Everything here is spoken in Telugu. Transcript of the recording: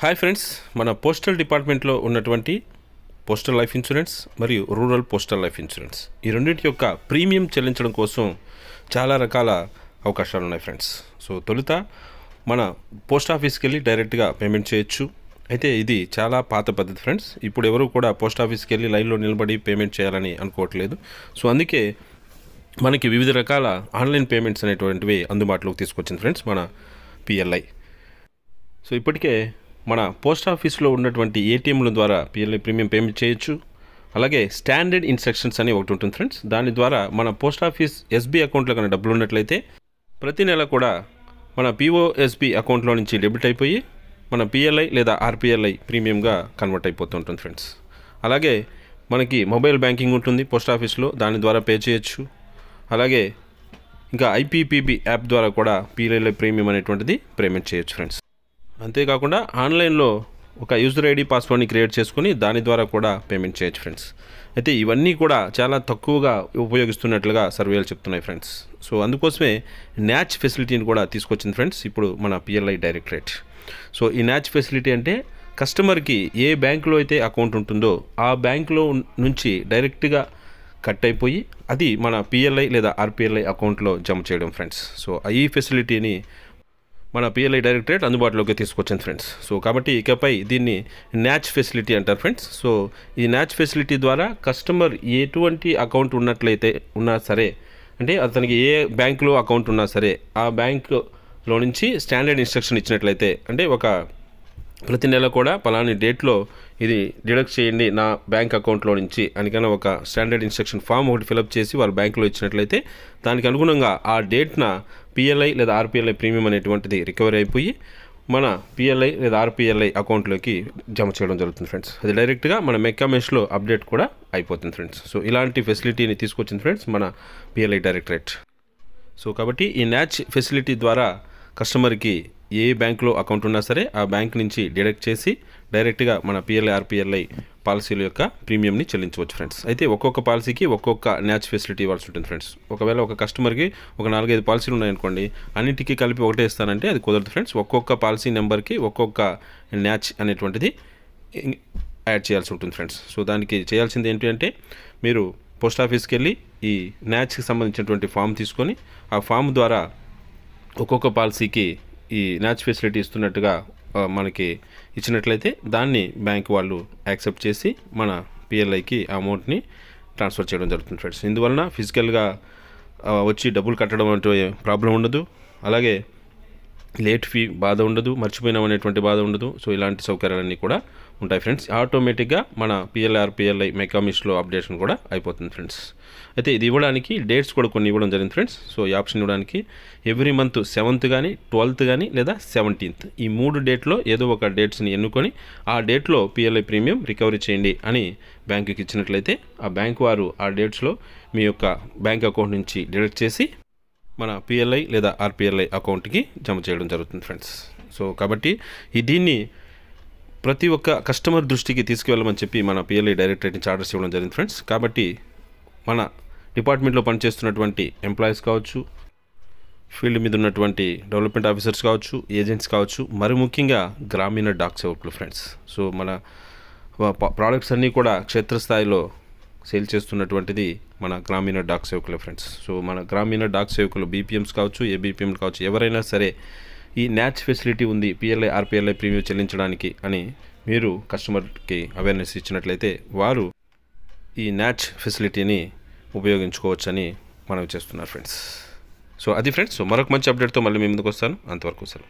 హాయ్ ఫ్రెండ్స్, మన పోస్టల్ డిపార్ట్మెంట్లో ఉన్నటువంటి పోస్టల్ లైఫ్ ఇన్సూరెన్స్ మరియు రూరల్ పోస్టల్ లైఫ్ ఇన్సూరెన్స్ ఈ రెండింటి యొక్క ప్రీమియం చెల్లించడం కోసం చాలా రకాల అవకాశాలు ఉన్నాయి ఫ్రెండ్స్. సో తొలుత మన పోస్ట్ ఆఫీస్కి వెళ్ళి డైరెక్ట్గా పేమెంట్ చేయొచ్చు. అయితే ఇది చాలా పాత పద్ధతి ఫ్రెండ్స్. ఇప్పుడు ఎవరు కూడా పోస్ట్ ఆఫీస్కి వెళ్ళి లైన్లో నిలబడి పేమెంట్ చేయాలని అనుకోవట్లేదు. సో అందుకే మనకి వివిధ రకాల ఆన్లైన్ పేమెంట్స్ అనేటువంటివి అందుబాటులోకి తీసుకొచ్చింది ఫ్రెండ్స్ మన పిఎల్ఐ. సో ఇప్పటికే మన పోస్ట్ ఆఫీస్లో ఉన్నటువంటి ఏటీఎంల ద్వారా పిఎల్ఐ ప్రీమియం పేమెంట్ చేయొచ్చు. అలాగే స్టాండర్డ్ ఇన్స్ట్రక్షన్స్ అని ఒకటి ఉంటుంది ఫ్రెండ్స్. దాని ద్వారా మన పోస్ట్ ఆఫీస్ ఎస్బీ అకౌంట్లో కన్నా డబ్బులు ఉన్నట్లయితే ప్రతి నెల కూడా మన పిఓఎస్బీ అకౌంట్లో నుంచి డెబిట్ అయిపోయి మన పిఎల్ఐ లేదా ఆర్పిఎల్ఐ ప్రీమియంగా కన్వర్ట్ అయిపోతూ ఉంటుంది ఫ్రెండ్స్. అలాగే మనకి మొబైల్ బ్యాంకింగ్ ఉంటుంది పోస్ట్ ఆఫీస్లో, దాని ద్వారా పే చేయొచ్చు. అలాగే ఇంకా ఐపీపీబీ యాప్ ద్వారా కూడా పిఎల్ఐ ప్రీమియం అనేటువంటిది పేమెంట్ చేయొచ్చు ఫ్రెండ్స్. అంతేకాకుండా ఆన్లైన్లో ఒక యూజర్ ఐడి పాస్వర్డ్ని క్రియేట్ చేసుకుని దాని ద్వారా కూడా పేమెంట్ చేయొచ్చు ఫ్రెండ్స్. అయితే ఇవన్నీ కూడా చాలా తక్కువగా ఉపయోగిస్తున్నట్లుగా సర్వేలు చెప్తున్నాయి ఫ్రెండ్స్. సో అందుకోసమే న్యాచ్ ఫెసిలిటీని కూడా తీసుకొచ్చింది ఫ్రెండ్స్ ఇప్పుడు మన పిఎల్ఐ డైరెక్టరేట్. సో ఈ న్యాచ్ ఫెసిలిటీ అంటే కస్టమర్కి ఏ బ్యాంకులో అయితే అకౌంట్ ఉంటుందో ఆ బ్యాంకులో నుంచి డైరెక్ట్గా కట్ అయిపోయి అది మన పిఎల్ఐ లేదా ఆర్పిఎల్ఐ అకౌంట్లో జమ చేయడం ఫ్రెండ్స్. సో ఈ ఫెసిలిటీని మన పిఎల్ఐ డైరెక్టరేట్ అందుబాటులోకి తీసుకొచ్చింది ఫ్రెండ్స్. సో కాబట్టి ఇకపై దీన్ని న్యాచ్ ఫెసిలిటీ అంటారు ఫ్రెండ్స్. సో ఈ న్యాచ్ ఫెసిలిటీ ద్వారా కస్టమర్ ఎటువంటి అకౌంట్ ఉన్నట్లయితే ఉన్నా సరే, అంటే అతనికి ఏ బ్యాంకులో అకౌంట్ ఉన్నా సరే ఆ బ్యాంకులో నుంచి స్టాండర్డ్ ఇన్స్ట్రక్షన్ ఇచ్చినట్లయితే, అంటే ఒక ప్రతి నెల కూడా పలాని డేట్లో ఇది డిడక్ట్ చేయండి నా బ్యాంక్ అకౌంట్లో నుంచి అనికన్నా ఒక స్టాండర్డ్ ఇన్స్ట్రక్షన్ ఫామ్ ఒకటి ఫిలప్ చేసి వాళ్ళ బ్యాంకులో ఇచ్చినట్లయితే దానికి అనుగుణంగా ఆ డేట్న పిఎల్ఐ లేదా ఆర్పిఎల్ఐ ప్రీమియం అనేటువంటిది రికవరీ అయిపోయి మన పిఎల్ఐ లేదా ఆర్పిఎల్ఐ అకౌంట్లోకి జమ చేయడం జరుగుతుంది ఫ్రెండ్స్. అది డైరెక్ట్గా మన మెక్కామెష్లో అప్డేట్ కూడా అయిపోతుంది ఫ్రెండ్స్. సో ఇలాంటి ఫెసిలిటీని తీసుకొచ్చింది ఫ్రెండ్స్ మన పిఎల్ఐ డైరెక్టరేట్. సో కాబట్టి ఈ న్యాచ్ ఫెసిలిటీ ద్వారా కస్టమర్కి ఏ బ్యాంకులో అకౌంట్ ఉన్నా సరే ఆ బ్యాంక్ నుంచి డిడక్ట్ చేసి డైరెక్ట్గా మన పిఎల్ఐ ఆర్పిఎల్ఐ పాలసీల యొక్క ప్రీమియంని చెల్లించవచ్చు ఫ్రెండ్స్. అయితే ఒక్కొక్క పాలసీకి ఒక్కొక్క న్యాచ్ ఫెసిలిటీ ఇవ్వాల్సి ఉంటుంది ఫ్రెండ్స్. ఒకవేళ ఒక కస్టమర్కి ఒక 4-5 పాలసీలు ఉన్నాయనుకోండి, అన్నింటికి కలిపి ఒకటే ఇస్తానంటే అది కుదరదు ఫ్రెండ్స్. ఒక్కొక్క పాలసీ నెంబర్కి ఒక్కొక్క న్యాచ్ అనేటువంటిది యాడ్ చేయాల్సి ఉంటుంది ఫ్రెండ్స్. సో దానికి చేయాల్సింది ఏంటి అంటే మీరు పోస్ట్ ఆఫీస్కి వెళ్ళి ఈ న్యాచ్కి సంబంధించినటువంటి ఫామ్ తీసుకొని ఆ ఫామ్ ద్వారా ఒక్కొక్క పాలసీకి ఈ న్యాచ్ ఫెసిలిటీ ఇస్తున్నట్టుగా మనకి ఇచ్చినట్లయితే దాన్ని బ్యాంక్ వాళ్ళు యాక్సెప్ట్ చేసి మన పిఎల్ఐకి ఆ అమౌంట్ని ట్రాన్స్ఫర్ చేయడం జరుగుతుంది ఫ్రెండ్స్. ఇందువలన ఫిజికల్గా వచ్చి డబ్బులు కట్టడం అంటే ప్రాబ్లం ఉండదు. అలాగే లేట్ ఫీ బాధ ఉండదు, మర్చిపోయినాం అనేటువంటి బాధ ఉండదు. సో ఇలాంటి సౌకర్యాలన్నీ కూడా ఉంటాయి ఫ్రెండ్స్. ఆటోమేటిక్గా మన పిఎల్ఐ ఆర్పిఎల్ఐ మెకామిష్లో అప్డేషన్ కూడా అయిపోతుంది ఫ్రెండ్స్. అయితే ఇది ఇవ్వడానికి డేట్స్ కూడా కొన్ని ఇవ్వడం జరిగింది ఫ్రెండ్స్. సో ఈ ఆప్షన్ ఇవ్వడానికి ఎవ్రీ మంత్ 7th కానీ 12th కానీ లేదా 17th ఈ 3 డేట్లో ఏదో ఒక డేట్స్ని ఎన్నుకొని ఆ డేట్లో పిఎల్ఐ ప్రీమియం రికవరీ చేయండి అని బ్యాంకుకి ఇచ్చినట్లయితే ఆ బ్యాంకు వారు ఆ డేట్స్లో మీ యొక్క బ్యాంక్ అకౌంట్ నుంచి డిడక్ట్ చేసి మన పిఎల్ఐ లేదా ఆర్పిఎల్ఐ అకౌంట్కి జమ చేయడం జరుగుతుంది ఫ్రెండ్స్. సో కాబట్టి దీన్ని ప్రతి ఒక్క కస్టమర్ దృష్టికి తీసుకువెళ్ళమని చెప్పి మన పిఎల్ఐ డైరెక్టరేట్ నుంచి ఆర్డర్స్ ఇవ్వడం జరిగింది ఫ్రెండ్స్. కాబట్టి మన డిపార్ట్మెంట్లో పనిచేస్తున్నటువంటి ఎంప్లాయీస్ కావచ్చు, ఫీల్డ్ మీద ఉన్నటువంటి డెవలప్మెంట్ ఆఫీసర్స్ కావచ్చు, ఏజెంట్స్ కావచ్చు, మరి ముఖ్యంగా గ్రామీణ డాక్ సేవకులు ఫ్రెండ్స్. సో మన ప్రోడక్ట్స్ అన్నీ కూడా క్షేత్రస్థాయిలో సేల్ చేస్తున్నటువంటిది మన గ్రామీణ డాక్ సేవకులు ఫ్రెండ్స్. సో మన గ్రామీణ డాక్ సేవకులు బీపీఎంస్ కావచ్చు, ఏబీపీఎం కావచ్చు, ఎవరైనా సరే ఈ న్యాచ్ ఫెసిలిటీ ఉంది పిఎల్ఐ ఆర్పిఎల్ఐ ప్రీమియం చెల్లించడానికి అని మీరు కస్టమర్కి అవేర్నెస్ ఇచ్చినట్లయితే వారు ఈ న్యాచ్ ఫెసిలిటీని ఉపయోగించుకోవచ్చని మనం చేస్తున్నారు ఫ్రెండ్స్. సో అది ఫ్రెండ్స్. సో మరొక మంచి అప్డేట్తో మళ్ళీ మీ ముందుకు వస్తాను. అంతవరకు సెలవు.